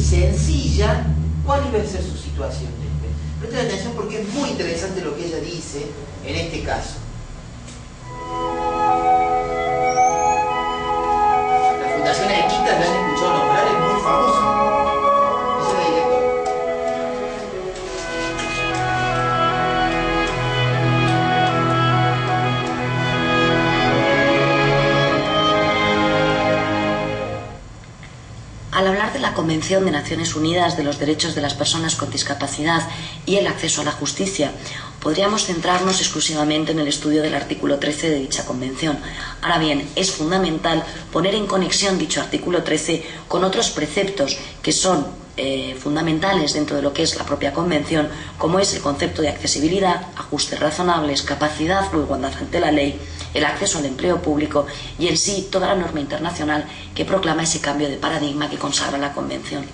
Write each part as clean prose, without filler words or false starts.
sencilla cuál iba a ser su situación. Presten atención porque es muy interesante lo que ella dice en este caso. La Fundación Equita, la han escuchado nombrar, es muy famosa. Ella es la directora. Al hablar de la Convención de Naciones Unidas de los Derechos de las Personas con Discapacidad y el acceso a la justicia, podríamos centrarnos exclusivamente en el estudio del artículo 13 de dicha convención. Ahora bien, es fundamental poner en conexión dicho artículo 13 con otros preceptos que son fundamentales dentro de lo que es la propia convención, como es el concepto de accesibilidad, ajustes razonables, capacidad o igualdad ante la ley, el acceso al empleo público y en sí toda la norma internacional que proclama ese cambio de paradigma que consagra la Convención.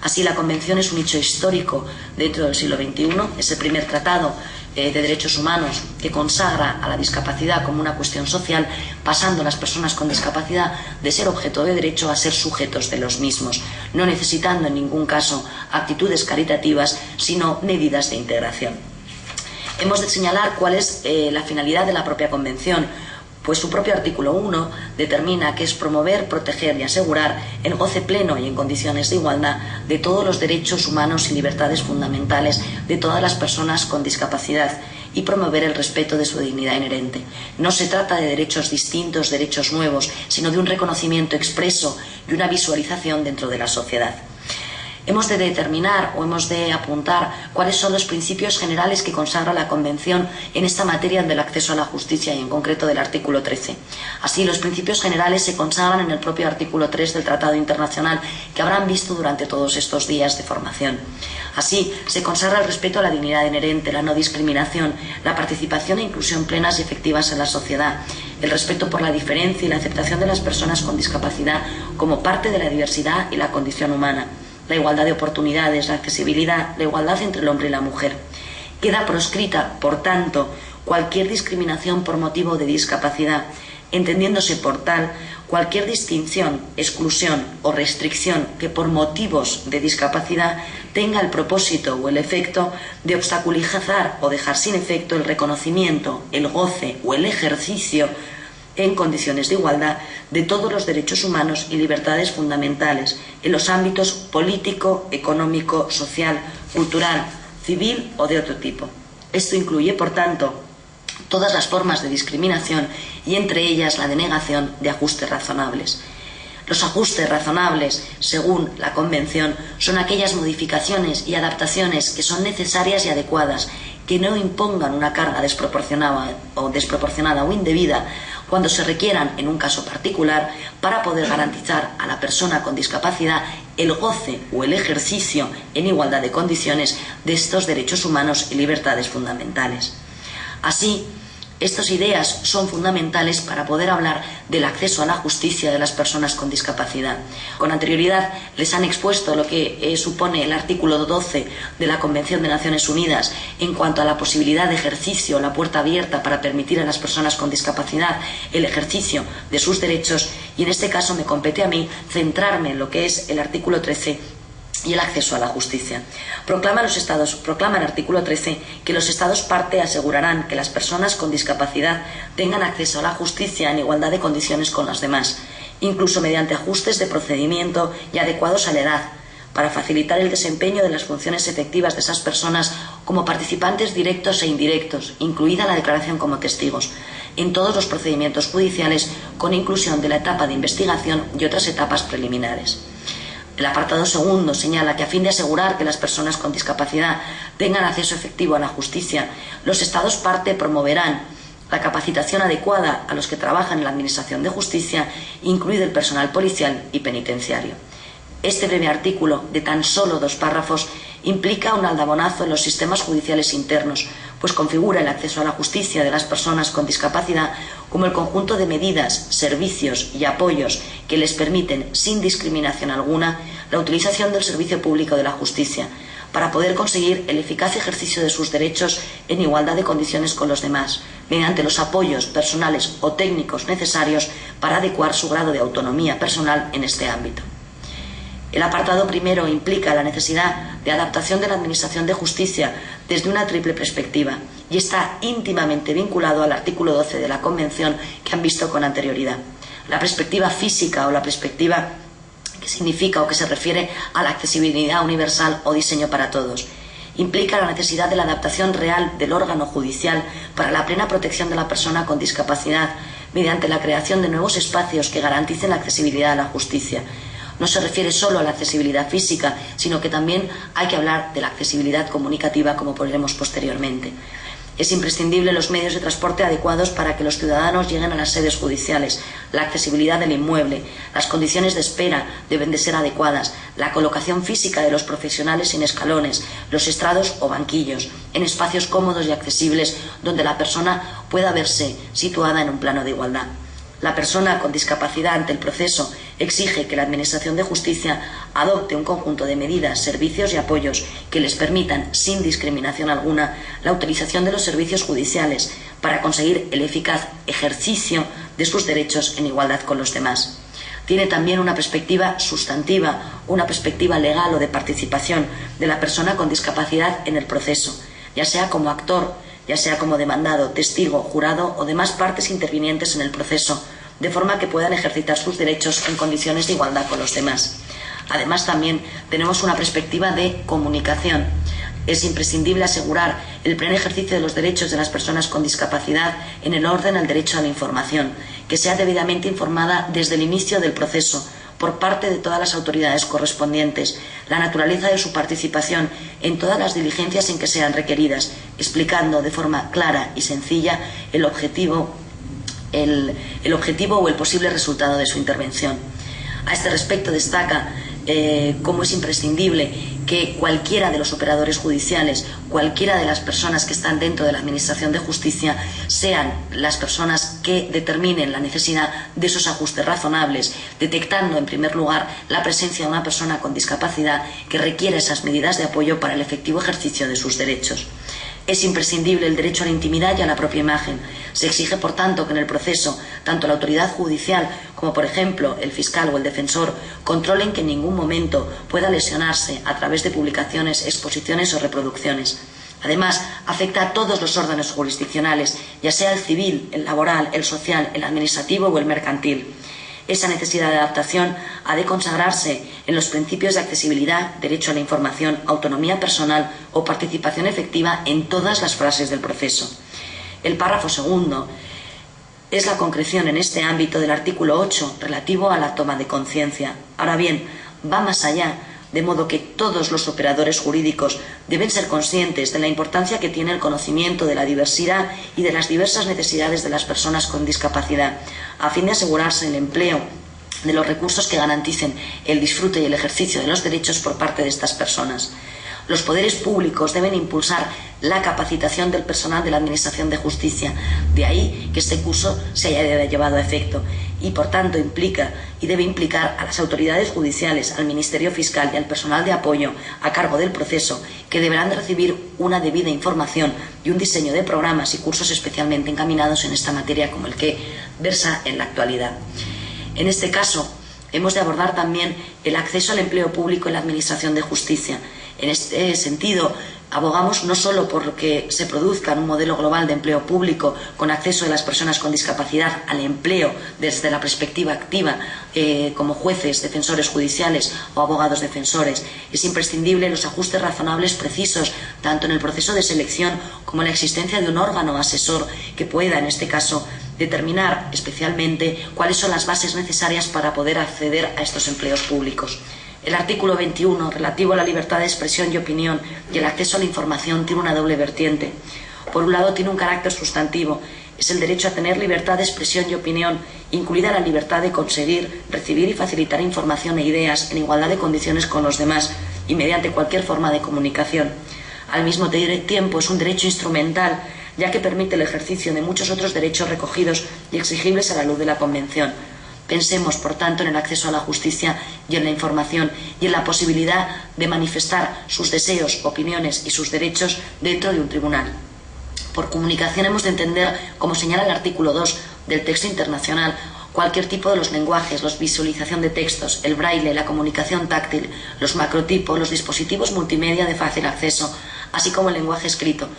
Así, la Convención es un hecho histórico dentro del siglo XXI, es el primer tratado de derechos humanos que consagra a la discapacidad como una cuestión social, pasando a las personas con discapacidad de ser objeto de derecho a ser sujetos de los mismos, no necesitando en ningún caso actitudes caritativas, sino medidas de integración. Hemos de señalar cuál es la finalidad de la propia Convención, pues su propio artículo 1 determina que es promover, proteger y asegurar el goce pleno y en condiciones de igualdad de todos los derechos humanos y libertades fundamentales de todas las personas con discapacidad y promover el respeto de su dignidad inherente. No se trata de derechos distintos, derechos nuevos, sino de un reconocimiento expreso y una visualización dentro de la sociedad. Hemos de determinar o hemos de apuntar cuáles son los principios generales que consagra la Convención en esta materia del acceso a la justicia y en concreto del artículo 13. Así, los principios generales se consagran en el propio artículo 3 del Tratado Internacional que habrán visto durante todos estos días de formación. Así, se consagra el respeto a la dignidad inherente, la no discriminación, la participación e inclusión plenas y efectivas en la sociedad, el respeto por la diferencia y la aceptación de las personas con discapacidad como parte de la diversidad y la condición humana, la igualdad de oportunidades, la accesibilidad, la igualdad entre el hombre y la mujer. Queda proscrita, por tanto, cualquier discriminación por motivo de discapacidad, entendiéndose por tal cualquier distinción, exclusión o restricción que por motivos de discapacidad tenga el propósito o el efecto de obstaculizar o dejar sin efecto el reconocimiento, el goce o el ejercicio en condiciones de igualdad de todos los derechos humanos y libertades fundamentales en los ámbitos político, económico, social, cultural, civil o de otro tipo. Esto incluye, por tanto, todas las formas de discriminación y entre ellas la denegación de ajustes razonables. Los ajustes razonables, según la Convención, son aquellas modificaciones y adaptaciones que son necesarias y adecuadas, que no impongan una carga desproporcionada o indebida cuando se requieran en un caso particular para poder garantizar a la persona con discapacidad el goce o el ejercicio en igualdad de condiciones de estos derechos humanos y libertades fundamentales. Así, estas ideas son fundamentales para poder hablar del acceso a la justicia de las personas con discapacidad. Con anterioridad les han expuesto lo que supone el artículo 12 de la Convención de Naciones Unidas en cuanto a la posibilidad de ejercicio, la puerta abierta para permitir a las personas con discapacidad el ejercicio de sus derechos, y en este caso me compete a mí centrarme en lo que es el artículo 13 y el acceso a la justicia. Proclama el artículo 13 que los Estados parte asegurarán que las personas con discapacidad tengan acceso a la justicia en igualdad de condiciones con las demás, incluso mediante ajustes de procedimiento y adecuados a la edad, para facilitar el desempeño de las funciones efectivas de esas personas como participantes directos e indirectos, incluida la declaración como testigos, en todos los procedimientos judiciales, con inclusión de la etapa de investigación y otras etapas preliminares. El apartado segundo señala que a fin de asegurar que las personas con discapacidad tengan acceso efectivo a la justicia, los Estados parte promoverán la capacitación adecuada a los que trabajan en la Administración de Justicia, incluido el personal policial y penitenciario. Este breve artículo, de tan solo 2 párrafos, implica un aldabonazo en los sistemas judiciales internos, pues configura el acceso a la justicia de las personas con discapacidad como el conjunto de medidas, servicios y apoyos que les permiten, sin discriminación alguna, la utilización del servicio público de la justicia, para poder conseguir el eficaz ejercicio de sus derechos en igualdad de condiciones con los demás, mediante los apoyos personales o técnicos necesarios para adecuar su grado de autonomía personal en este ámbito. El apartado primero implica la necesidad de adaptación de la Administración de Justicia desde una triple perspectiva y está íntimamente vinculado al artículo 12 de la Convención que han visto con anterioridad. La perspectiva física o la perspectiva que significa o que se refiere a la accesibilidad universal o diseño para todos. Implica la necesidad de la adaptación real del órgano judicial para la plena protección de la persona con discapacidad mediante la creación de nuevos espacios que garanticen la accesibilidad a la justicia. No se refiere solo a la accesibilidad física, sino que también hay que hablar de la accesibilidad comunicativa, como veremos posteriormente. Es imprescindible los medios de transporte adecuados para que los ciudadanos lleguen a las sedes judiciales, la accesibilidad del inmueble, las condiciones de espera deben de ser adecuadas, la colocación física de los profesionales sin escalones, los estrados o banquillos, en espacios cómodos y accesibles donde la persona pueda verse situada en un plano de igualdad. La persona con discapacidad ante el proceso exige que la Administración de Justicia adopte un conjunto de medidas, servicios y apoyos que les permitan, sin discriminación alguna, la utilización de los servicios judiciales para conseguir el eficaz ejercicio de sus derechos en igualdad con los demás. Tiene también una perspectiva sustantiva, una perspectiva legal o de participación de la persona con discapacidad en el proceso, ya sea como actor, ya sea como demandado, testigo, jurado o demás partes intervinientes en el proceso, de forma que puedan ejercitar sus derechos en condiciones de igualdad con los demás. Además, también tenemos una perspectiva de comunicación. Es imprescindible asegurar el pleno ejercicio de los derechos de las personas con discapacidad en el orden al derecho a la información, que sea debidamente informada desde el inicio del proceso, por parte de todas las autoridades correspondientes, la naturaleza de su participación en todas las diligencias en que sean requeridas, explicando de forma clara y sencilla el objetivo o el posible resultado de su intervención. A este respecto destaca cómo es imprescindible que cualquiera de los operadores judiciales, cualquiera de las personas que están dentro de la Administración de Justicia, sean las personas que determinen la necesidad de esos ajustes razonables, detectando en primer lugar la presencia de una persona con discapacidad que requiere esas medidas de apoyo para el efectivo ejercicio de sus derechos. Es imprescindible el derecho a la intimidad y a la propia imagen. Se exige, por tanto, que en el proceso, tanto la autoridad judicial como, por ejemplo, el fiscal o el defensor, controlen que en ningún momento pueda lesionarse a través de publicaciones, exposiciones o reproducciones. Además, afecta a todos los órdenes jurisdiccionales, ya sea el civil, el laboral, el social, el administrativo o el mercantil. Esa necesidad de adaptación ha de consagrarse en los principios de accesibilidad, derecho a la información, autonomía personal o participación efectiva en todas las fases del proceso. El párrafo segundo es la concreción en este ámbito del artículo 8 relativo a la toma de conciencia. Ahora bien, va más allá, de modo que todos los operadores jurídicos deben ser conscientes de la importancia que tiene el conocimiento de la diversidad y de las diversas necesidades de las personas con discapacidad, a fin de asegurarse el empleo de los recursos que garanticen el disfrute y el ejercicio de los derechos por parte de estas personas. Los poderes públicos deben impulsar la capacitación del personal de la Administración de Justicia. De ahí que este curso se haya llevado a efecto y, por tanto, implica y debe implicar a las autoridades judiciales, al Ministerio Fiscal y al personal de apoyo a cargo del proceso, que deberán de recibir una debida información y un diseño de programas y cursos especialmente encaminados en esta materia, como el que versa en la actualidad. En este caso, hemos de abordar también el acceso al empleo público en la Administración de Justicia. En este sentido, abogamos no solo por que se produzca un modelo global de empleo público con acceso de las personas con discapacidad al empleo desde la perspectiva activa, como jueces, defensores judiciales o abogados defensores. Es imprescindible los ajustes razonables precisos, tanto en el proceso de selección como en la existencia de un órgano asesor que pueda, en este caso, determinar especialmente cuáles son las bases necesarias para poder acceder a estos empleos públicos. El artículo 21, relativo a la libertad de expresión y opinión y el acceso a la información, tiene una doble vertiente. Por un lado, tiene un carácter sustantivo, es el derecho a tener libertad de expresión y opinión, incluida la libertad de conseguir, recibir y facilitar información e ideas en igualdad de condiciones con los demás y mediante cualquier forma de comunicación. Al mismo tiempo, es un derecho instrumental, ya que permite el ejercicio de muchos otros derechos recogidos y exigibles a la luz de la Convención. Pensemos, por tanto, en el acceso a la justicia y en la información y en la posibilidad de manifestar sus deseos, opiniones y sus derechos dentro de un tribunal. Por comunicación hemos de entender, como señala el artículo 2 del texto internacional, cualquier tipo de los lenguajes, la visualización de textos, el braille, la comunicación táctil, los macrotipos, los dispositivos multimedia de fácil acceso, así como el lenguaje escrito,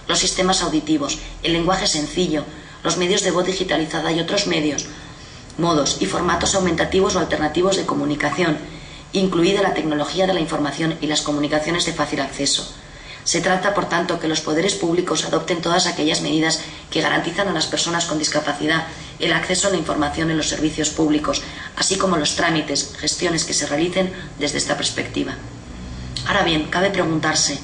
los sistemas auditivos, el lenguaje sencillo, los medios de voz digitalizada y otros modos y formatos aumentativos o alternativos de comunicación, incluida la tecnología de la información y las comunicaciones de fácil acceso. Se trata, por tanto, que los poderes públicos adopten todas aquellas medidas que garantizan a las personas con discapacidad el acceso a la información en los servicios públicos, así como los trámites, gestiones que se realicen desde esta perspectiva. Ahora bien, cabe preguntarse,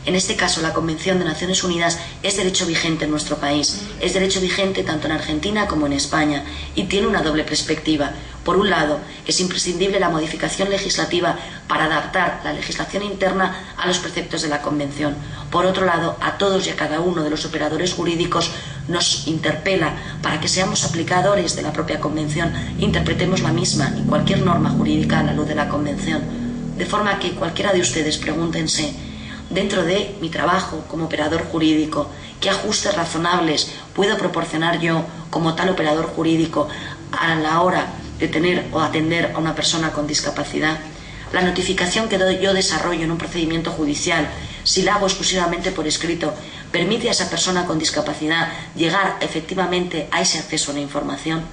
en este caso la Convención de Naciones Unidas es derecho vigente en nuestro país, es derecho vigente tanto en Argentina como en España y tiene una doble perspectiva. Por un lado, es imprescindible la modificación legislativa para adaptar la legislación interna a los preceptos de la Convención. Por otro lado, a todos y a cada uno de los operadores jurídicos nos interpela para que seamos aplicadores de la propia Convención e interpretemos la misma y cualquier norma jurídica a la luz de la Convención. De forma que cualquiera de ustedes pregúntense, dentro de mi trabajo como operador jurídico, ¿qué ajustes razonables puedo proporcionar yo como tal operador jurídico a la hora de tener o atender a una persona con discapacidad? La notificación que yo desarrollo en un procedimiento judicial, si la hago exclusivamente por escrito, ¿permite a esa persona con discapacidad llegar efectivamente a ese acceso a la información?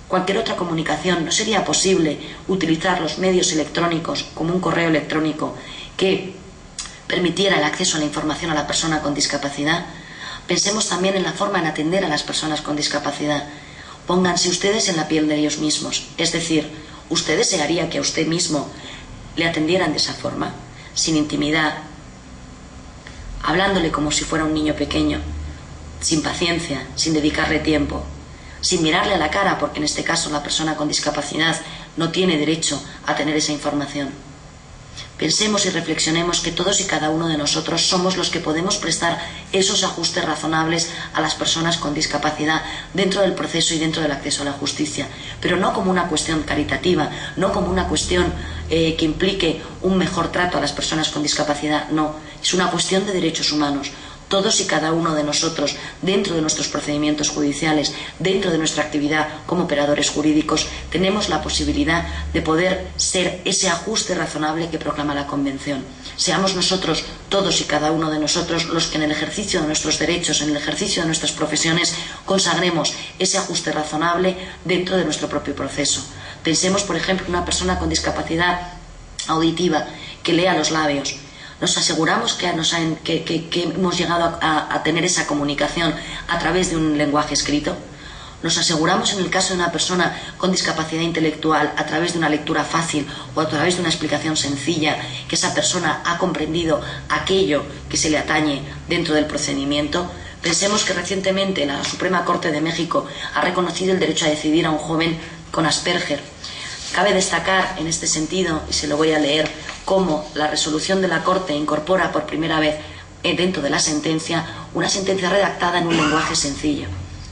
Cualquier otra comunicación, ¿no sería posible utilizar los medios electrónicos como un correo electrónico que permitiera el acceso a la información a la persona con discapacidad? Pensemos también en la forma de atender a las personas con discapacidad. Pónganse ustedes en la piel de ellos mismos, es decir, ¿usted desearía que a usted mismo le atendieran de esa forma, sin intimidad, hablándole como si fuera un niño pequeño, sin paciencia, sin dedicarle tiempo, sin mirarle a la cara, porque en este caso la persona con discapacidad no tiene derecho a tener esa información? Pensemos y reflexionemos que todos y cada uno de nosotros somos los que podemos prestar esos ajustes razonables a las personas con discapacidad dentro del proceso y dentro del acceso a la justicia, pero no como una cuestión caritativa, no como una cuestión que implique un mejor trato a las personas con discapacidad, no, es una cuestión de derechos humanos. Todos y cada uno de nosotros, dentro de nuestros procedimientos judiciales, dentro de nuestra actividad como operadores jurídicos, tenemos la posibilidad de poder ser ese ajuste razonable que proclama la Convención. Seamos nosotros, todos y cada uno de nosotros, los que en el ejercicio de nuestros derechos, en el ejercicio de nuestras profesiones, consagremos ese ajuste razonable dentro de nuestro propio proceso. Pensemos, por ejemplo, en una persona con discapacidad auditiva que lea los labios. Nos aseguramos que hemos llegado a tener esa comunicación a través de un lenguaje escrito. Nos aseguramos, en el caso de una persona con discapacidad intelectual, a través de una lectura fácil o a través de una explicación sencilla, que esa persona ha comprendido aquello que se le atañe dentro del procedimiento. Pensemos que recientemente la Suprema Corte de México ha reconocido el derecho a decidir a un joven con Asperger. Cabe destacar en este sentido, y se lo voy a leer, cómo la resolución de la Corte incorpora por primera vez dentro de la sentencia una sentencia redactada en un lenguaje sencillo.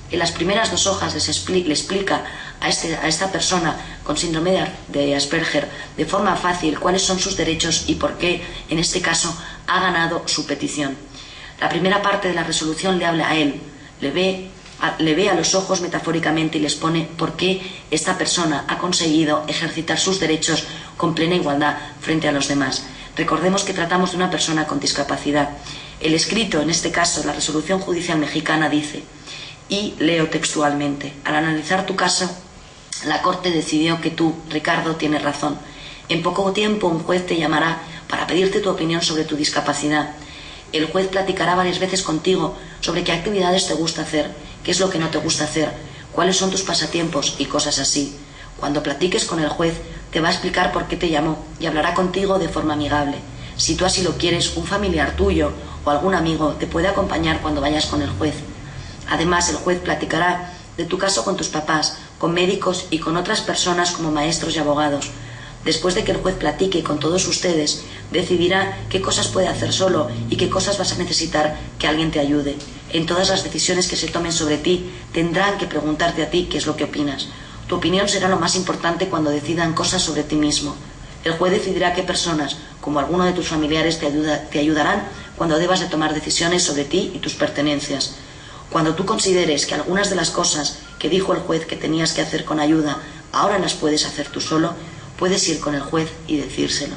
En las primeras 2 hojas le explica a esta persona con síndrome de Asperger de forma fácil cuáles son sus derechos y por qué, en este caso, ha ganado su petición. La primera parte de la resolución le habla a él, le ve a los ojos metafóricamente y les pone por qué esta persona ha conseguido ejercitar sus derechos con plena igualdad frente a los demás. Recordemos que tratamos de una persona con discapacidad. El escrito, en este caso, la resolución judicial mexicana dice, y leo textualmente, al analizar tu caso, la Corte decidió que tú, Ricardo, tienes razón. En poco tiempo un juez te llamará para pedirte tu opinión sobre tu discapacidad. El juez platicará varias veces contigo sobre qué actividades te gusta hacer, qué es lo que no te gusta hacer, cuáles son tus pasatiempos y cosas así. Cuando platiques con el juez, te va a explicar por qué te llamó y hablará contigo de forma amigable. Si tú así lo quieres, un familiar tuyo o algún amigo te puede acompañar cuando vayas con el juez. Además, el juez platicará de tu caso con tus papás, con médicos y con otras personas como maestros y abogados. Después de que el juez platique con todos ustedes, decidirá qué cosas puede hacer solo y qué cosas vas a necesitar que alguien te ayude. En todas las decisiones que se tomen sobre ti, tendrán que preguntarte a ti qué es lo que opinas. Tu opinión será lo más importante cuando decidan cosas sobre ti mismo. El juez decidirá qué personas, como alguno de tus familiares, te ayudarán cuando debas de tomar decisiones sobre ti y tus pertenencias. Cuando tú consideres que algunas de las cosas que dijo el juez que tenías que hacer con ayuda, ahora las puedes hacer tú solo, puedes ir con el juez y decírselo.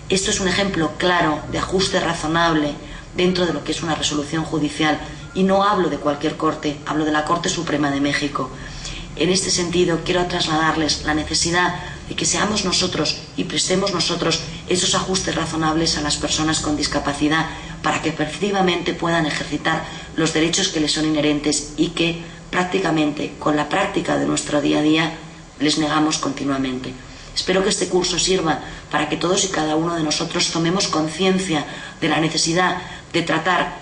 Esto es un ejemplo claro de ajuste razonable dentro de lo que es una resolución judicial, y no hablo de cualquier corte, hablo de la Corte Suprema de México. En este sentido, quiero trasladarles la necesidad de que seamos nosotros y prestemos nosotros esos ajustes razonables a las personas con discapacidad para que efectivamente puedan ejercitar los derechos que les son inherentes y que prácticamente con la práctica de nuestro día a día les negamos continuamente. Espero que este curso sirva para que todos y cada uno de nosotros tomemos conciencia de la necesidad de tratar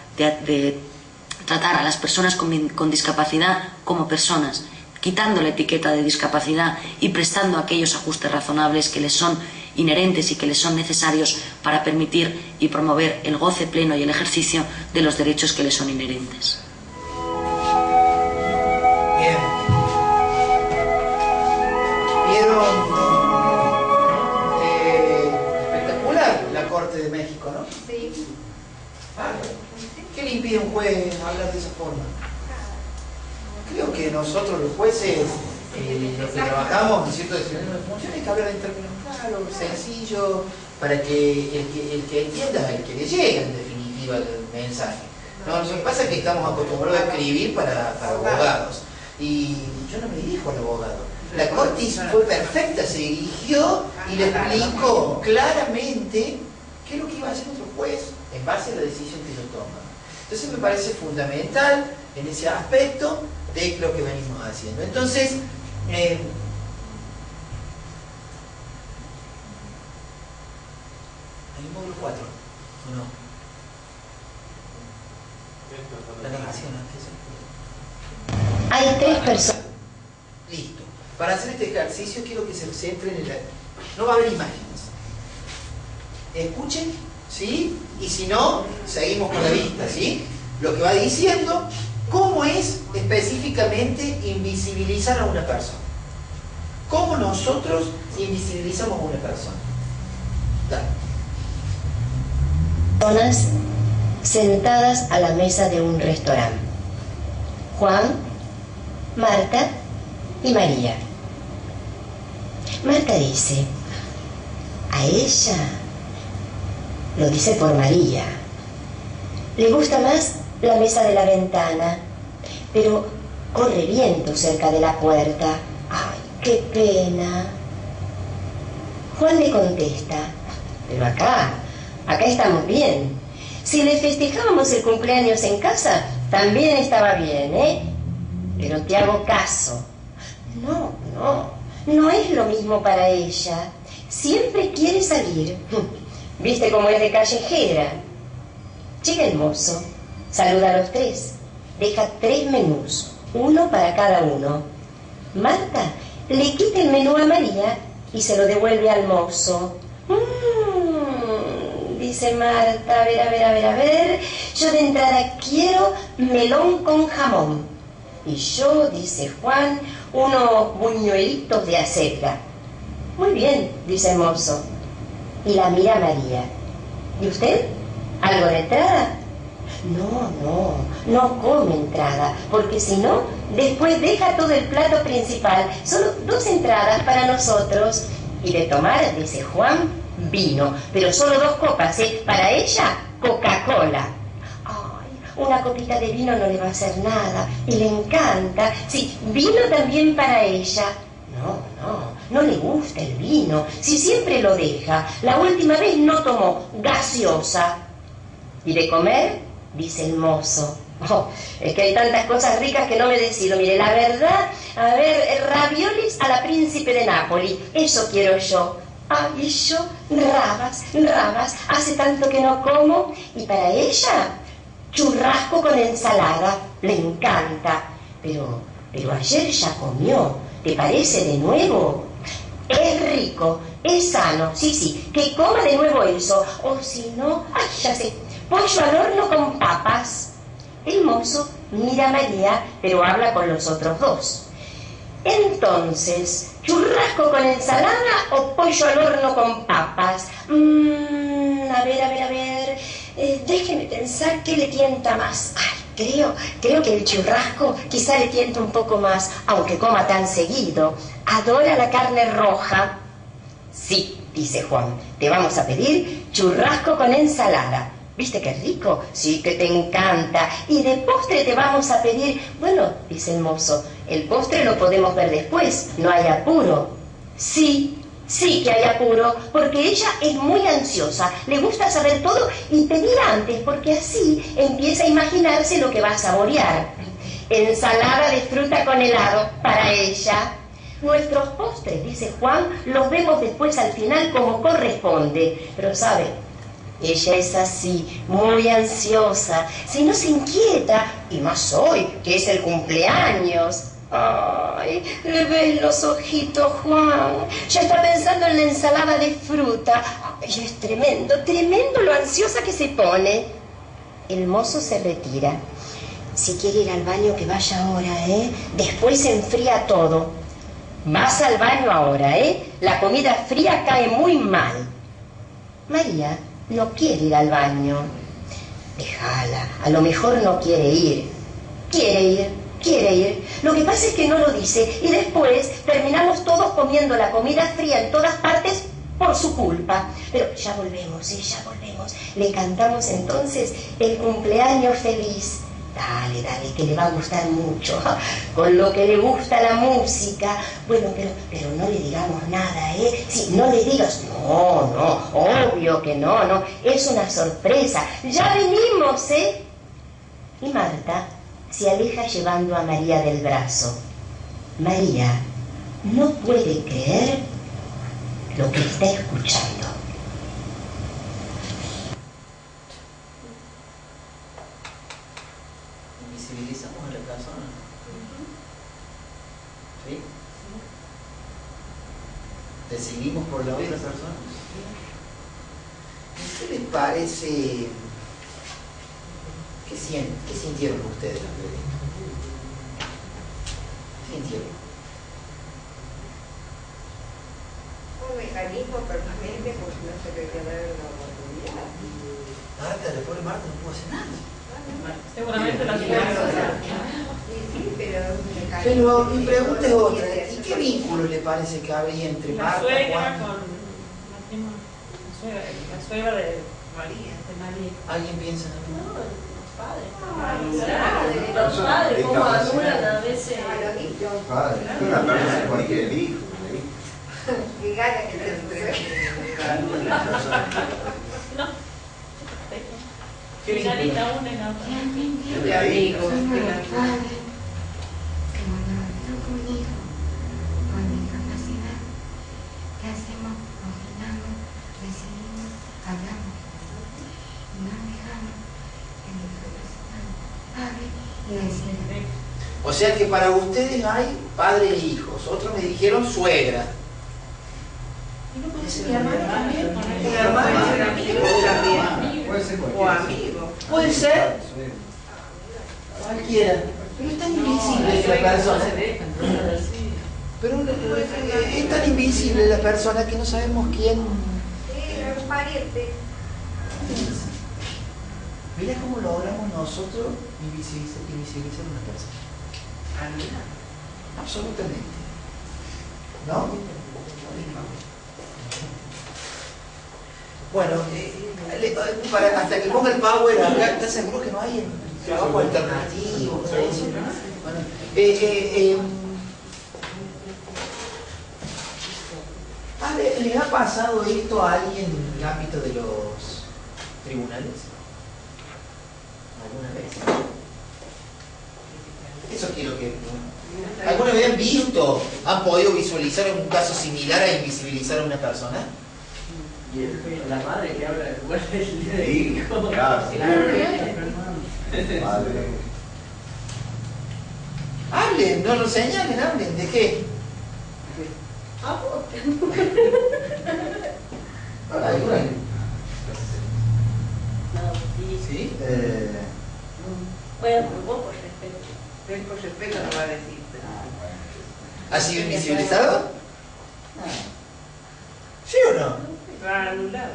a las personas con discapacidad como personas, quitando la etiqueta de discapacidad y prestando aquellos ajustes razonables que les son inherentes y que les son necesarios para permitir y promover el goce pleno y el ejercicio de los derechos que les son inherentes. Bien. ¿Vieron? Espectacular la Corte de México, ¿no? Sí. ¿Qué le impide a un juez hablar de esa forma? Creo que nosotros los jueces, los que trabajamos, ¿no es cierto?, hay que hablar en términos claros, sencillos, para que el que entienda, el que le llegue en definitiva el mensaje. No, lo que pasa es que estamos acostumbrados a escribir para abogados. Y yo no me dirijo al abogado. La Corte fue perfecta, se dirigió y le explicó claramente qué es lo que iba a hacer nuestro juez en base a la decisión que ellos toman. Entonces me parece fundamental en ese aspecto de lo que venimos haciendo. Entonces, hay un módulo 4, ¿o no? La negación, Hay 3 personas. Listo. Para hacer este ejercicio quiero que se centren en la... No va a haber imágenes. Escuchen, ¿sí? Y si no, seguimos con la vista, ¿sí? Lo que va diciendo, ¿cómo es específicamente invisibilizar a una persona? ¿Cómo nosotros invisibilizamos a una persona? Dale. Personas sentadas a la mesa de un restaurante. Juan, Marta y María. Marta dice, a ella, lo dice por María, le gusta más la mesa de la ventana, pero corre viento cerca de la puerta. ¡Ay, qué pena! Juan le contesta, pero acá estamos bien. Si le festejábamos el cumpleaños en casa, también estaba bien, ¿eh? Pero te hago caso. No es lo mismo para ella. Siempre quiere salir. ¿Viste cómo es de callejera? Llega el mozo, saluda a los 3, deja 3 menús, uno para cada uno. Marta le quita el menú a María y se lo devuelve al mozo. Dice Marta, a ver, yo de entrada quiero melón con jamón. Y yo, dice Juan, unos buñuelitos de acelga. Muy bien, dice el mozo. Y la mira María. ¿Y usted? ¿Algo de entrada? No come entrada, porque si no, después deja todo el plato principal. Solo 2 entradas para nosotros. Y de tomar, dice Juan, vino, pero solo 2 copas, ¿eh? Para ella, Coca-Cola. Ay, una copita de vino no le va a hacer nada, y le encanta. Sí, vino también para ella. No le gusta el vino, si siempre lo deja. La última vez no tomó gaseosa. ¿Y de comer? Dice el mozo. Es que hay tantas cosas ricas que no me decido. Mire, la verdad, a ver, raviolis a la príncipe de Nápoli, eso quiero yo. Y yo, rabas, hace tanto que no como. Y para ella, churrasco con ensalada, le encanta. Pero ayer ya comió, ¿te parece de nuevo? Es rico, es sano, sí, que coma de nuevo eso. O si no, ya sé, pollo al horno con papas. El mozo mira a María, pero habla con los otros 2. Entonces, ¿churrasco con ensalada o pollo al horno con papas? A ver, déjeme pensar qué le tienta más. Ay, Creo que el churrasco quizá le tienta un poco más, aunque coma tan seguido. Adora la carne roja. Sí, dice Juan, te vamos a pedir churrasco con ensalada. ¿Viste qué rico? Sí, que te encanta. Y de postre te vamos a pedir... Bueno, dice el mozo, el postre lo podemos ver después, no hay apuro. Sí que hay apuro, porque ella es muy ansiosa, le gusta saber todo y pedir antes, porque así empieza a imaginarse lo que va a saborear. Ensalada de fruta con helado, para ella. Nuestros postres, dice Juan, los vemos después al final como corresponde. Pero sabe, ella es así, muy ansiosa, si no se inquieta, y más hoy, que es el cumpleaños. Ay, le ves los ojitos, Juan. Ya está pensando en la ensalada de fruta. Ay, es tremendo lo ansiosa que se pone. El mozo se retira. Si quiere ir al baño, que vaya ahora, ¿eh? Después se enfría todo. Vas al baño ahora, ¿eh? La comida fría cae muy mal. María no quiere ir al baño. Déjala, a lo mejor no quiere ir. Quiere ir. Lo que pasa es que no lo dice y después terminamos todos comiendo la comida fría en todas partes por su culpa. Pero ya volvemos, ya volvemos. Le cantamos entonces el cumpleaños feliz. Dale, que le va a gustar mucho. Con lo que le gusta la música. Bueno, pero no le digamos nada, ¿eh? Sí, no le digas, no, obvio que no. Es una sorpresa. Ya venimos, ¿eh? Y Marta se aleja llevando a María del brazo. María no puede creer lo que está escuchando. Invisibilizamos a la persona. ¿Sí? ¿Decidimos por la otra persona? ¿Qué les parece? ¿Qué sintieron ustedes antes de esto? ¿Qué sintieron? Un mecanismo permanente porque no se le queda una oportunidad. Marta, la pobre Marta no pudo hacer nada. Seguramente la ciudad. Sí, pero es un mecanismo. Pero mi pregunta es otra. ¿Y qué vínculo le parece que habría entre La Marta, suegra Juan? con la suegra de María. ¿Alguien piensa en algo? Los padres, como anulan a veces. Padre, una persona cualquier hijo. Qué gana que te No. ¿Qué vínculo? Finalita una y la otra. De amigos. O sea que para ustedes hay padre e hijos. Otros me dijeron suegra. Mi hermano también. Mi hermano es amigo también. Puede ser O cualquiera. amigo. Puede ser cualquiera. Pero es tan invisible que la persona. Pero es tan invisible la persona que no sabemos quién. Es un pariente. Mira cómo logramos nosotros invisibilizar a una persona. Absolutamente. ¿No? Bueno, hasta que ponga el power acá, ¿estás seguro que no hay trabajo alternativo? Bueno, ¿les ha pasado esto a alguien en el ámbito de los tribunales? ¿Alguna vez? Eso quiero que... ¿Alguna vez han visto, han podido visualizar un caso similar a invisibilizar a una persona? Y la madre que habla del lugar del hijo. Claro. Padre. Hablen, no lo señalen, hablen. ¿De qué? ¿Sí? Bueno, vos por respeto. Él por respeto no va a decir. ¿Ha sido invisibilizado? ¿Sí o no? Va anulado.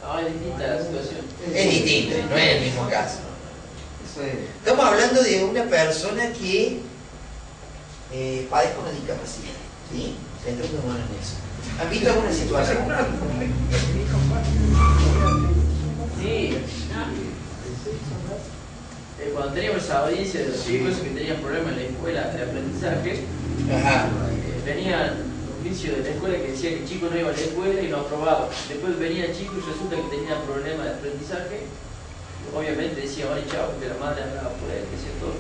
No, es distinta la situación. Es distinto, no es el mismo caso. Sí. Estamos hablando de una persona que padezca una discapacidad, ¿sí? Centrémonos en eso. ¿Han visto alguna situación? Sí. Cuando teníamos esa audiencia de los chicos que tenían problemas en la escuela de aprendizaje, Ajá. venía un oficio de la escuela que decía que el chico no iba a la escuela y no aprobaba. Después venía chico y resulta que tenía problemas de aprendizaje. Obviamente decía, vale, chao, porque la madre hablaba por él, que decía todo.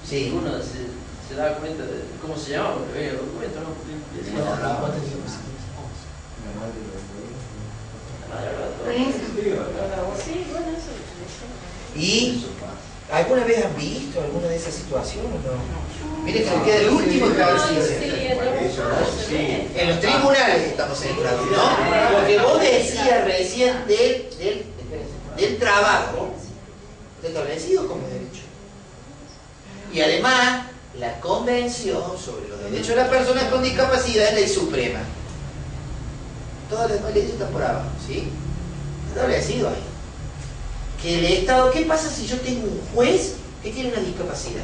Sí. Uno se daba cuenta de cómo se llamaba, porque veía el documento, ¿no? Porque decía, la madre hablaba todo. Sí, bueno, eso. ¿Y alguna vez han visto alguna de esas situaciones o no? Miren que nos queda el último ejercicio. Sí. En los tribunales estamos centrados, ¿no? Lo que vos decías recién del trabajo, está establecido como derecho. Y además, la Convención sobre los Derechos de las Personas con Discapacidad es ley suprema. Todas las demás leyes están por abajo, ¿sí? Está establecido ahí. Que el Estado, ¿qué pasa si yo tengo un juez que tiene una discapacidad?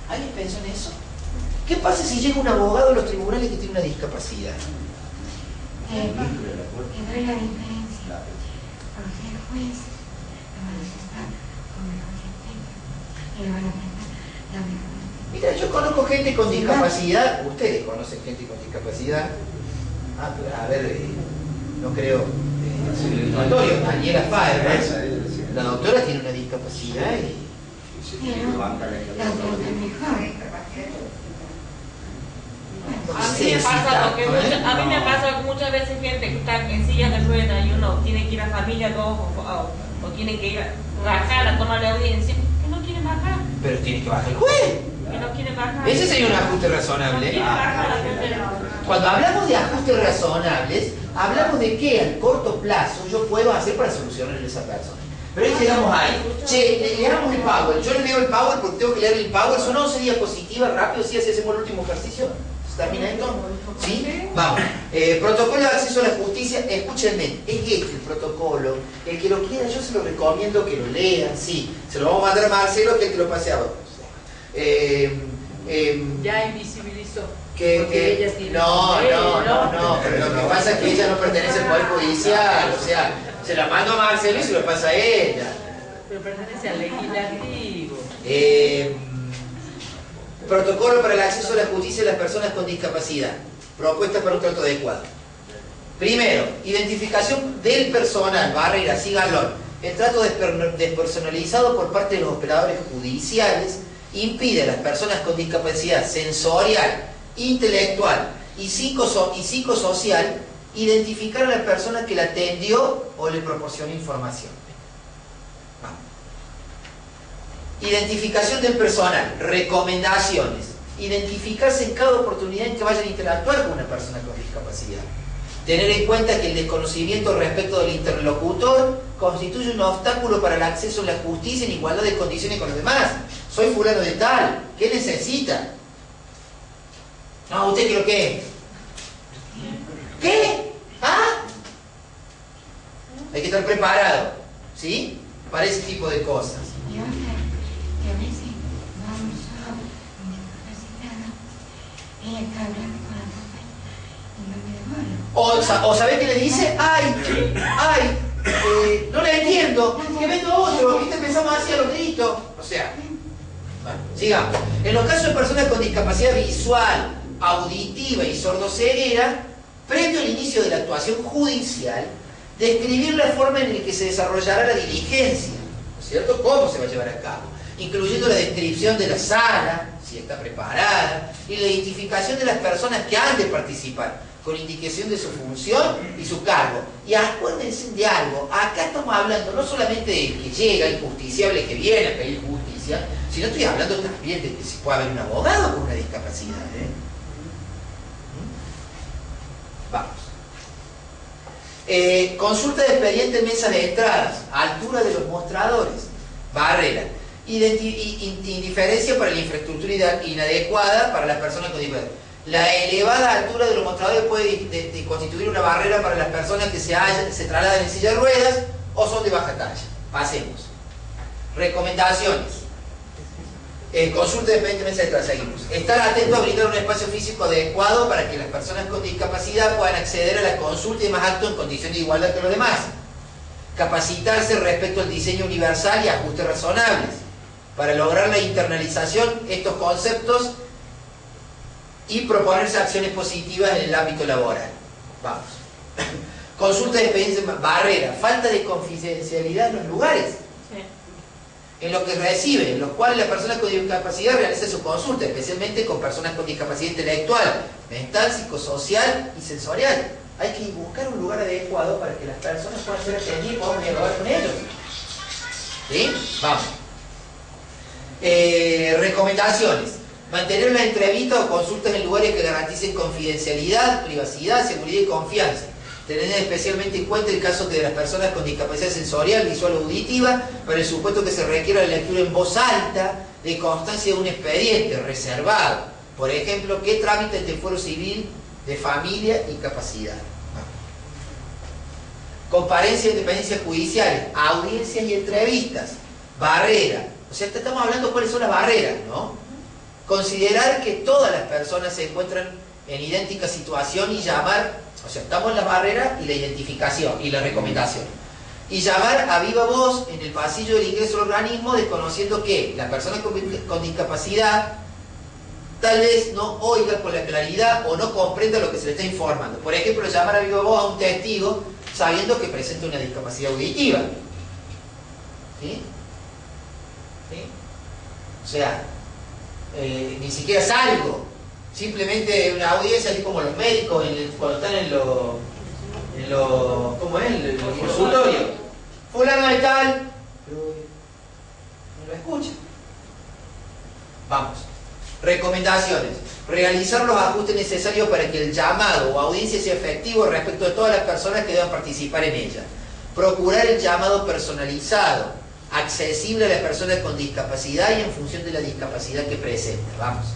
¿Alguien pensó en eso? ¿Qué pasa si llega un abogado a los tribunales que tiene una discapacidad? Que no hay la diferencia, porque el juez lo va a aceptar como el juez y lo van a tratar la mejor. Mira, yo conozco gente con discapacidad, ustedes conocen gente con discapacidad. A ver, no creo, el notorio, Daniela Faber, la doctora tiene una discapacidad y... Pero la trata mejor. A mí me pasa que muchas veces gente que está en silla de ruedas y uno tiene que ir a familia 2 o tiene que ir a bajar a tomar la audiencia, que no quiere bajar, Pero tiene que bajar el juez. que no quiere bajar. Ese sería un ajuste No razonable. quiere bajar la gente. Cuando hablamos de ajustes razonables, hablamos de qué al corto plazo yo puedo hacer para solucionarle a esa persona. Pero ahí llegamos ahí. Che, le damos el Power. Yo le leo el Power porque tengo que leer el Power. Son 11 diapositivas rápido, si así hacemos el último ejercicio. ¿Se termina esto? ¿Sí? Vamos. Protocolo de acceso a la justicia. Escúchenme, es este el protocolo. El que lo quiera, yo se lo recomiendo que lo lean. Sí, se lo vamos a mandar a Marcelo que te lo pase a vos. Ya invisibilizó. Que ella tiene no, no, pero lo que pasa es que ella no pertenece al Poder Judicial, o sea, se la mando a Marcelo y se lo pasa a ella. Pero pertenece al legislativo. Protocolo para el acceso a la justicia de las personas con discapacidad. Propuesta para un trato adecuado. Primero, identificación del personal, barreras y galón. El trato despersonalizado por parte de los operadores judiciales impide a las personas con discapacidad sensorial, intelectual y psicosocial identificar a la persona que la atendió o le proporcionó información. Vamos. Identificación del personal, recomendaciones. Identificarse en cada oportunidad en que vayan a interactuar con una persona con discapacidad. Tener en cuenta que el desconocimiento respecto del interlocutor constituye un obstáculo para el acceso a la justicia en igualdad de condiciones con los demás. Soy fulano de tal, ¿qué necesita? No, ¿usted creo qué? ¿Qué? ¿Ah? Hay que estar preparado, ¿sí? Para ese tipo de cosas. Y otra, que a veces vamos solo discapacitados y él está hablando con la papá y no me devuelve. O ¿sabés qué le dice? ¡Ay! No le entiendo. Que venga otro. ¿Viste? Empezamos así a los gritos. O sea, bueno, sigamos. En los casos de personas con discapacidad visual, auditiva y sordoceguera, previo al inicio de la actuación judicial, describir la forma en la que se desarrollará la diligencia, ¿no es cierto? ¿Cómo se va a llevar a cabo? Incluyendo la descripción de la sala, si está preparada, y la identificación de las personas que han de participar, con indicación de su función y su cargo. Y acuérdense de algo, acá estamos hablando no solamente del que llega, el justiciable que viene a pedir justicia, sino estoy hablando también de que si puede haber un abogado con una discapacidad. Vamos. Consulta de expediente en mesas de entradas, altura de los mostradores, barrera, indiferencia para la infraestructura inadecuada para las personas con discapacidad. La elevada altura de los mostradores puede constituir una barrera para las personas que se trasladan en silla de ruedas o son de baja talla. Pasemos. Recomendaciones. Consulta de dependencia de seguimos. Estar atento a brindar un espacio físico adecuado para que las personas con discapacidad puedan acceder a la consulta y demás actos en condiciones de igualdad que los demás. Capacitarse respecto al diseño universal y ajustes razonables. Para lograr la internalización de estos conceptos y proponerse acciones positivas en el ámbito laboral. Vamos. Consulta de dependencia, barrera, falta de confidencialidad en los lugares en los que recibe, en los cuales la persona con discapacidad realiza su consulta, especialmente con personas con discapacidad intelectual, mental, psicosocial y sensorial. Hay que buscar un lugar adecuado para que las personas puedan ser atendidas y podamos dialogar con ellos. ¿Sí? Vamos. Recomendaciones. Mantener las entrevistas o consultas en lugares que garanticen confidencialidad, privacidad, seguridad y confianza. Tener especialmente en cuenta el caso de las personas con discapacidad sensorial, visual o auditiva, para el supuesto que se requiera la lectura en voz alta de constancia de un expediente reservado. Por ejemplo, ¿qué trámite ante el fuero civil de familia y capacidad? Comparencia de dependencias judiciales, audiencias y entrevistas. Barrera. O sea, estamos hablando de cuáles son las barreras, ¿no? Considerar que todas las personas se encuentran en idéntica situación y llamar, o sea, estamos en la barrera y la identificación y la recomendación. Y llamar a viva voz en el pasillo del ingreso al organismo, desconociendo que la persona con discapacidad tal vez no oiga con la claridad o no comprenda lo que se le está informando. Por ejemplo, llamar a viva voz a un testigo sabiendo que presenta una discapacidad auditiva. ¿Sí? ¿Sí? O sea, ni siquiera salgo. Simplemente una audiencia, así como los médicos cuando están en los ¿cómo es? En los consultorios. Fulano de tal, pero no lo escucha. Vamos. Recomendaciones. Realizar los ajustes necesarios para que el llamado o audiencia sea efectivo respecto de todas las personas que deban participar en ella. Procurar el llamado personalizado, accesible a las personas con discapacidad y en función de la discapacidad que presenta. Vamos.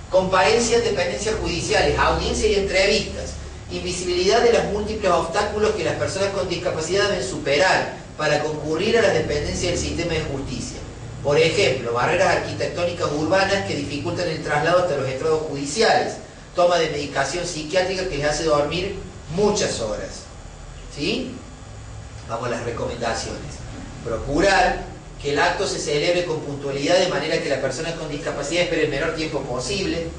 Comparencias, dependencias judiciales, audiencias y entrevistas. Invisibilidad de los múltiples obstáculos que las personas con discapacidad deben superar para concurrir a las dependencias del sistema de justicia. Por ejemplo, barreras arquitectónicas urbanas que dificultan el traslado hasta los estrados judiciales. Toma de medicación psiquiátrica que les hace dormir muchas horas. ¿Sí? Vamos a las recomendaciones. Procurar que el acto se celebre con puntualidad de manera que la persona con discapacidad espere el menor tiempo posible.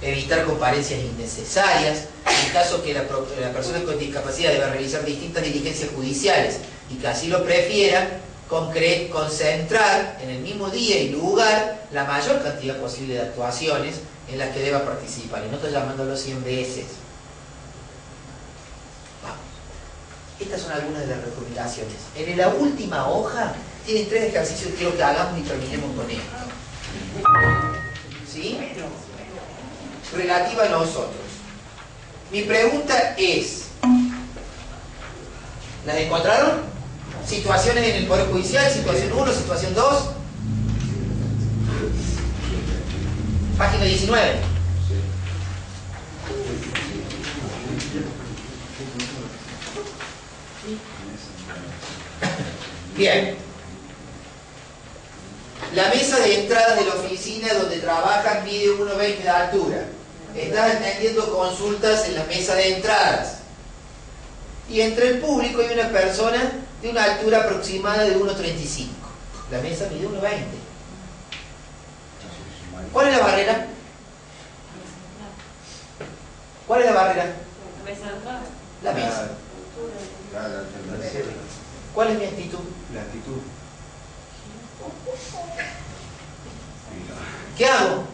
Evitar comparencias innecesarias. En caso que la persona con discapacidad deba realizar distintas diligencias judiciales y que así lo prefiera, concentrar en el mismo día y lugar la mayor cantidad posible de actuaciones en las que deba participar. Y no estoy llamándolo 100 veces. Vamos. Estas son algunas de las recomendaciones. En la última hoja tienen 3 ejercicios que quiero que hagamos y terminemos con ellos. ¿Sí? Relativa a nosotros. Mi pregunta es, ¿las encontraron? Situaciones en el Poder Judicial, situación 1, situación 2. Página 19. Bien. La mesa de entrada de la oficina donde trabajan mide 1,20 de altura. Estás atendiendo consultas en la mesa de entradas. Y entre el público hay una persona de una altura aproximada de 1,35. La mesa mide 1,20. ¿Cuál es la barrera? ¿Cuál es la barrera? La mesa de entrada. La mesa. ¿Cuál es mi actitud? La actitud. ¿Qué hago?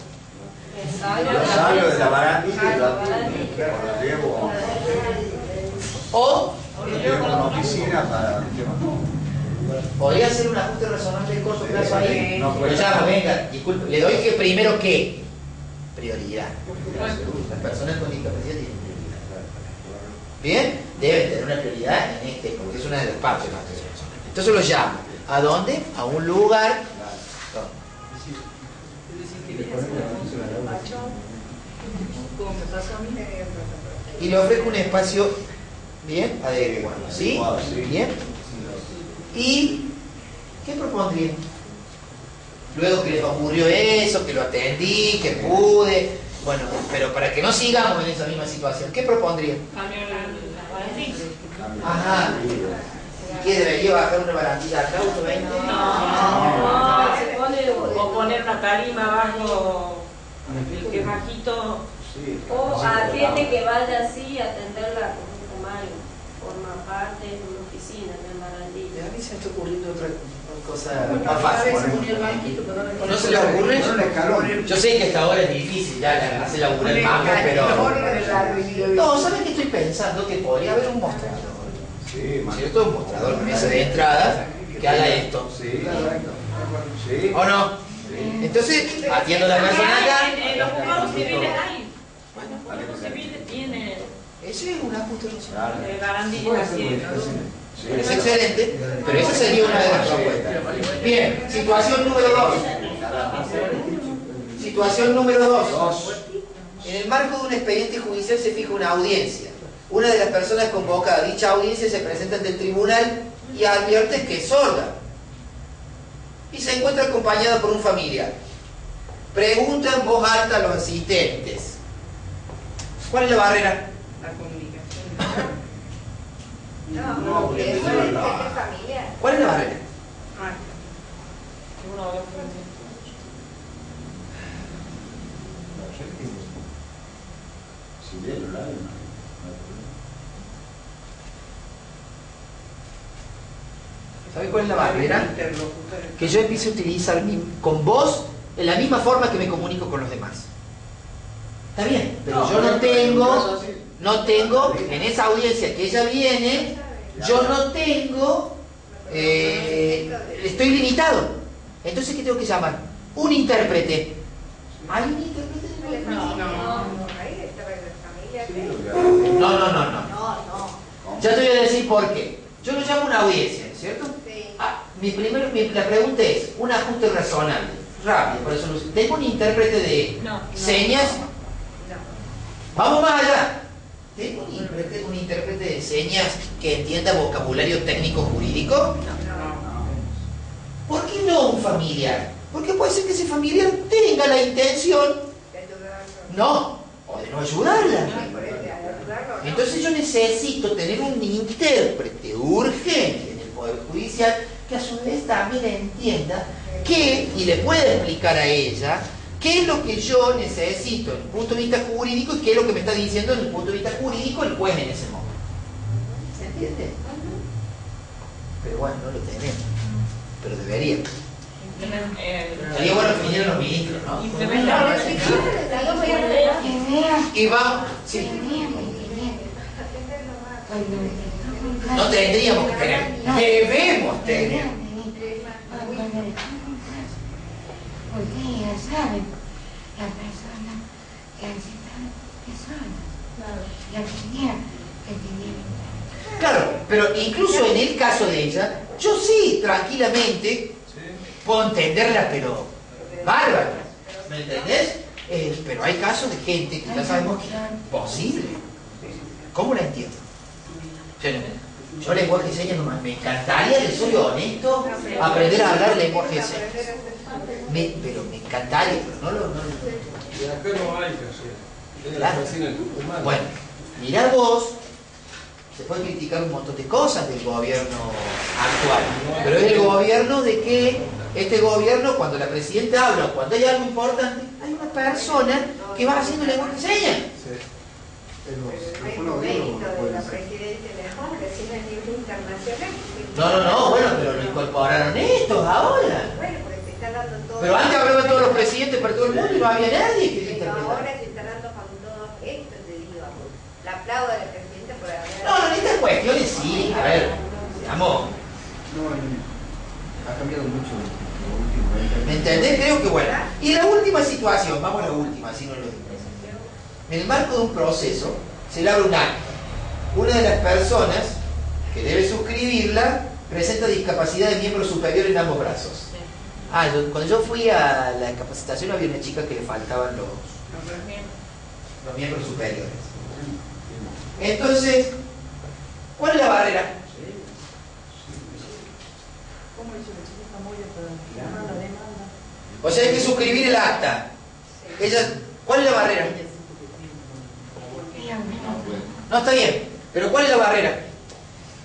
Yo salgo de la barandilla y lo llevo O a una oficina para... podría hacer un ajuste razonable de corto plazo ahí. No, Lo llamo, venga, disculpe, le doy que primero qué. Prioridad. Las personas con discapacidad tienen prioridad. ¿Bien? Deben tener una prioridad en porque es una de las partes de nuestra persona. Entonces lo llamo. ¿A dónde? A un lugar. Y le ofrezco un espacio bien adecuado. ¿Sí? Bien. Y ¿Qué propondrían? Luego que les ocurrió eso, que lo atendí, que pude, bueno, pero para que no sigamos en esa misma situación, ¿qué propondrían? Cambiar la barandilla. Ajá. ¿Y qué debería bajar una barandilla acá, 1.20? No, se pone, o poner una tarima abajo, el que es bajito. O a gente que vaya así a atenderla como mal, forma parte de una oficina de barandilla. A mí se me está ocurriendo otra cosa más fácil. ¿No se le ocurre? Yo sé que hasta ahora es difícil ya hacer laburar el mango, pero... No, ¿saben qué estoy pensando? Que podría haber un mostrador. ¿Cierto? Un mostrador con mesa de entrada que haga esto. ¿O no? Entonces, atiendo a la persona acá. En los juzgados civiles hay. Bueno, los juzgados civiles tienen Eso es un ajuste racional. barandillas así. Es excelente, pero esa sería una de las propuestas. Bien, situación número 2. Situación número 2. En el marco de un expediente judicial se fija una audiencia. Una de las personas convocadas a dicha audiencia se presenta ante el tribunal y advierte que es sorda. Y se encuentra acompañada por un familiar. Pregunta en voz alta a los asistentes: ¿cuál es la barrera? La comunicación. No, porque eso es familiar. ¿Cuál es la barrera? ¿Sabe cuál es la barrera? Que yo empiece a utilizar con vos en la misma forma que me comunico con los demás. Está bien, pero yo no tengo, en esa audiencia que ella viene, yo no tengo, estoy limitado. Entonces, ¿qué tengo que llamar? Un intérprete. ¿Hay un intérprete? No. Ya te voy a decir por qué. Yo lo llamo una audiencia, ¿cierto? La pregunta es, un ajuste razonable, rápido, para solucionar. ¿Tengo un intérprete de señas? Vamos más allá. ¿Tengo un intérprete de señas que entienda vocabulario técnico jurídico? ¿Por qué no un familiar? Porque puede ser que ese familiar tenga la intención o de no ayudarla. Entonces yo necesito tener un intérprete urgente en el Poder Judicial que a su vez también entienda qué, y le pueda explicar a ella qué es lo que yo necesito desde el punto de vista jurídico y qué es lo que me está diciendo desde el punto de vista jurídico el juez en ese momento. ¿Se entiende? Pero bueno, no lo tenemos. Pero debería. Sería bueno que vinieran los ministros, ¿no? Y vamos, sí. No tendríamos que tener, debemos tener. Porque ya saben, la persona que hace es sola. La tenía que tener. Claro, pero incluso en el caso de ella, yo sí, tranquilamente, puedo entenderla, pero bárbaro. ¿Me entendés? Pero hay casos de gente que ya sabemos que es imposible. ¿Cómo la entiendo? Yo lenguaje de señas nomás, me encantaría, le soy honesto, aprender a hablar lenguaje de señas. Pero me encantaría, pero no lo... Y acá no hay que hacer. Claro. Bueno, mirá vos, se puede criticar un montón de cosas del gobierno actual, pero es el gobierno de que este gobierno, cuando la presidenta habla o cuando hay algo importante, hay una persona que va haciendo lenguaje de señas. Hay un mérito de la presidencia mejor, decir a nivel internacional. No, bueno, pero lo incorporaron estos ahora. Bueno, porque se está dando todo. Pero antes hablaban todos los presidentes para todo el mundo y no había nadie que se Pero ahora interpretara. se está dando con todo esto, te digo. La aplaudo a la presidenta por haber... No, en estas cuestiones sí, a ver, digamos. No, ha cambiado mucho lo último. ¿Me entendés? Creo que bueno. Y la última situación, vamos a la última, así no lo digo. En el marco de un proceso se le abre un acta. Una de las personas que debe suscribirla presenta discapacidad de miembro superior en ambos brazos. Cuando yo fui a la capacitación había una chica que le faltaban los miembros superiores. Entonces, ¿cuál es la barrera? O sea, hay que suscribir el acta. Ella, ¿cuál es la barrera? No, está bien, pero ¿cuál es la barrera?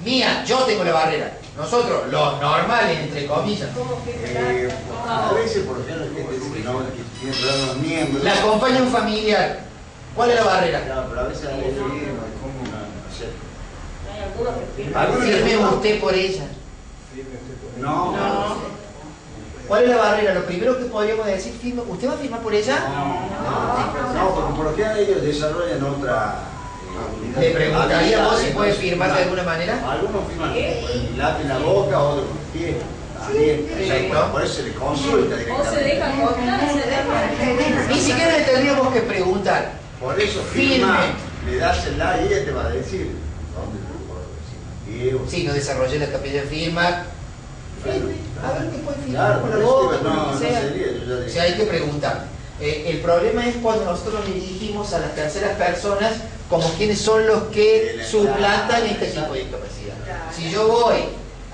Mía, yo tengo la barrera. Nosotros, los normales, entre comillas. A veces, por ejemplo, la gente dice que no, que tiene problemas miembros. La acompaña un familiar. ¿Cuál es la barrera? Claro, pero a veces hay firma, como una, no sé. Hay algunos que Firme usted por ella. No. ¿Cuál es la barrera? Lo primero que podríamos decir, firme. ¿Usted va a firmar por ella? No, porque por lo general ellos desarrollan otra. Le preguntaría vos si puede firmar de alguna manera. Algunos firman con el lápiz en la boca, otros con los pies. También. Perfecto. Por eso se le consulta o se directamente. deja contar, se deja. Ni siquiera le tendríamos que preguntar. Por eso firma, le das el la y ella te va a decir dónde tú puedes decir. Sí, no desarrollé la capilla de firma. Firme. A ver qué puede firmar Claro, con la por eso boca, digo, con lo no que sea. sería, yo ya O dije. sea, hay que preguntar. El problema es cuando nosotros dirigimos a las terceras personas como quienes son los que suplantan este tipo de discapacidad. Si yo voy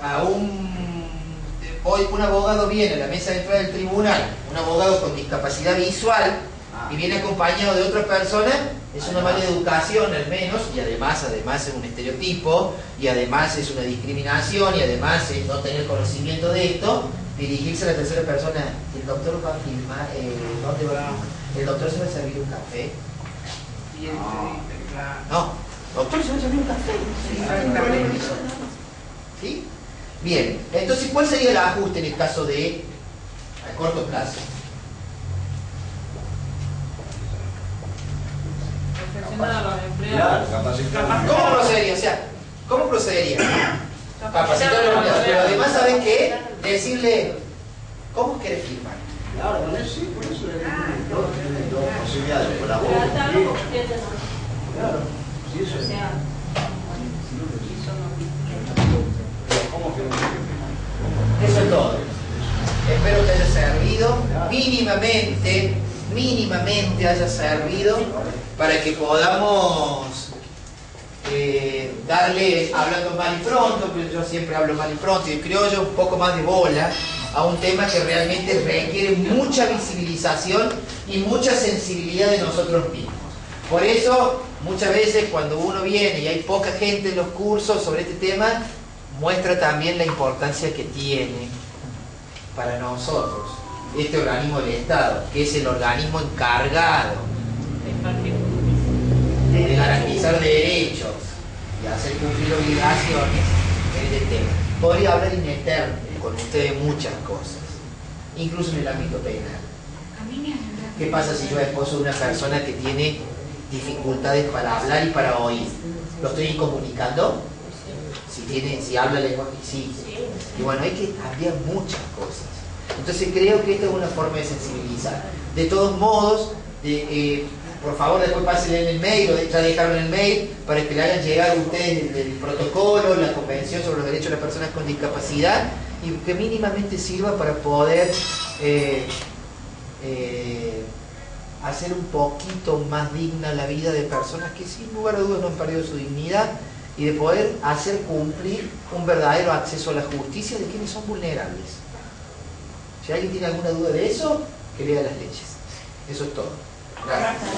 a un abogado viene a la mesa de entrada del tribunal, un abogado con discapacidad visual, y viene acompañado de otra persona, es una mala educación al menos, y además es un estereotipo, y además es una discriminación, y además es no tener conocimiento de esto, dirigirse a la tercera persona. El doctor va a firmar, ¿dónde va? El doctor se va a servir un café. No, doctor se va a servir un café. ¿Sí? Bien, entonces ¿cuál sería el ajuste en el caso de a corto plazo? Claro, capacitar. ¿Cómo procedería? O sea, ¿cómo procedería? Capacitar a los empleados. Pero además, ¿saben qué? Decirle, ¿cómo querés firmar? Claro, con eso sí, por eso le digo dos posibilidades, por la boca. Claro, sí, eso es. ¿Cómo que Eso es todo. Espero que haya servido, mínimamente haya servido para que podamos darle, hablando mal y pronto, pero yo siempre hablo mal y pronto, y creo yo un poco más de bola a un tema que realmente requiere mucha visibilización y mucha sensibilidad de nosotros mismos. Por eso, muchas veces cuando uno viene y hay poca gente en los cursos sobre este tema, muestra también la importancia que tiene para nosotros este organismo del Estado, que es el organismo encargado de garantizar derechos y hacer cumplir obligaciones en este tema. Podría hablar in eternum con ustedes muchas cosas, incluso en el ámbito penal. ¿Qué pasa si yo esposo de una persona que tiene dificultades para hablar y para oír? ¿Lo estoy incomunicando? Si habla lenguaje, sí. Y bueno, hay que cambiar muchas cosas. Entonces creo que esta es una forma de sensibilizar. De todos modos, por favor después pásenle en el mail, o ya dejaron en el mail, para que le hagan llegar a ustedes el protocolo, la Convención sobre los Derechos de las Personas con Discapacidad, y que mínimamente sirva para poder hacer un poquito más digna la vida de personas que sin lugar a dudas no han perdido su dignidad, y de poder hacer cumplir un verdadero acceso a la justicia de quienes son vulnerables. Si alguien tiene alguna duda de eso, que lea las leyes. Eso es todo. Gracias.